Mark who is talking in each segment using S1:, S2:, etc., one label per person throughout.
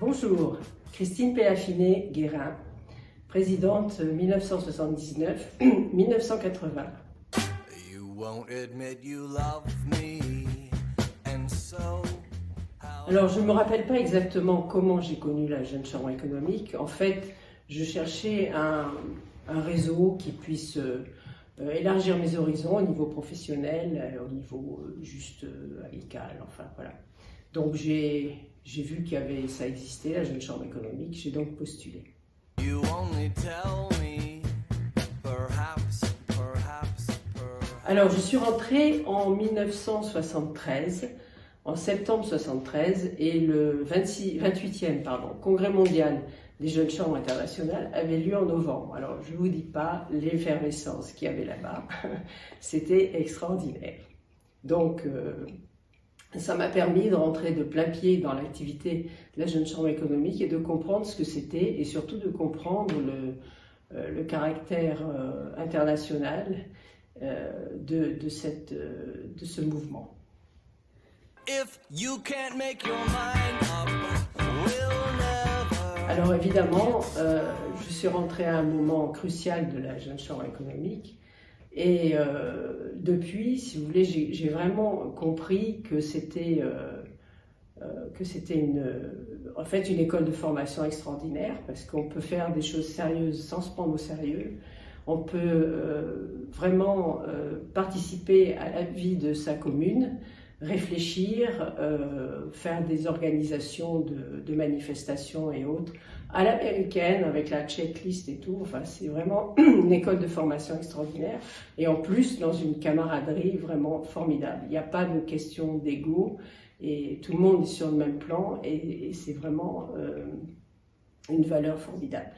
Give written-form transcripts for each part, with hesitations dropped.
S1: Bonjour, Christine Péaffiné-Guérin, présidente 1979-1980. Alors, je ne me rappelle pas exactement comment j'ai connu la Jeune Chambre économique. En fait, je cherchais un réseau qui puisse élargir mes horizons au niveau professionnel, au niveau juste amical, enfin voilà. Donc j'ai vu ça existait, la Jeune Chambre économique, j'ai donc postulé. Alors je suis rentrée en 1973, en septembre 73, et le 28e congrès mondial des jeunes chambres internationales avait lieu en novembre. Alors je ne vous dis pas l'effervescence qu'il y avait là-bas, c'était extraordinaire. Donc ça m'a permis de rentrer de plein pied dans l'activité de la Jeune Chambre économique et de comprendre ce que c'était et surtout de comprendre le caractère international de ce mouvement. Alors évidemment, je suis rentrée à un moment crucial de la Jeune Chambre économique. Et depuis, si vous voulez, j'ai vraiment compris que c'était en fait une école de formation extraordinaire, parce qu'on peut faire des choses sérieuses sans se prendre au sérieux. On peut vraiment participer à la vie de sa commune, réfléchir, faire des organisations de manifestations et autres, à l'américaine, avec la checklist et tout. Enfin, c'est vraiment une école de formation extraordinaire. Et en plus, dans une camaraderie vraiment formidable. Il n'y a pas de question d'ego et tout le monde est sur le même plan et c'est vraiment une valeur formidable.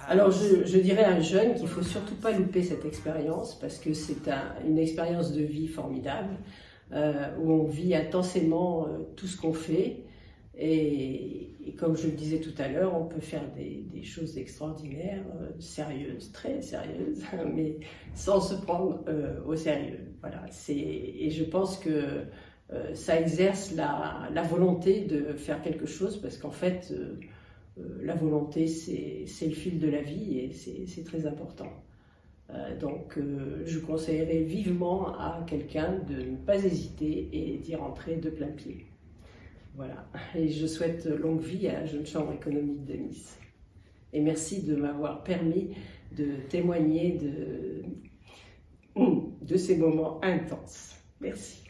S1: Alors je dirais à un jeune qu'il ne faut surtout pas louper cette expérience, parce que c'est une expérience de vie formidable où on vit intensément tout ce qu'on fait et comme je le disais tout à l'heure, on peut faire des choses extraordinaires, sérieuses, très sérieuses, mais sans se prendre au sérieux. Voilà. Et je pense que ça exerce la volonté de faire quelque chose, parce qu'en fait la volonté, c'est le fil de la vie et c'est très important. Donc je conseillerais vivement à quelqu'un de ne pas hésiter et d'y rentrer de plein pied. Voilà. Et je souhaite longue vie à la Jeune Chambre économique de Nice. Et merci de m'avoir permis de témoigner de ces moments intenses. Merci.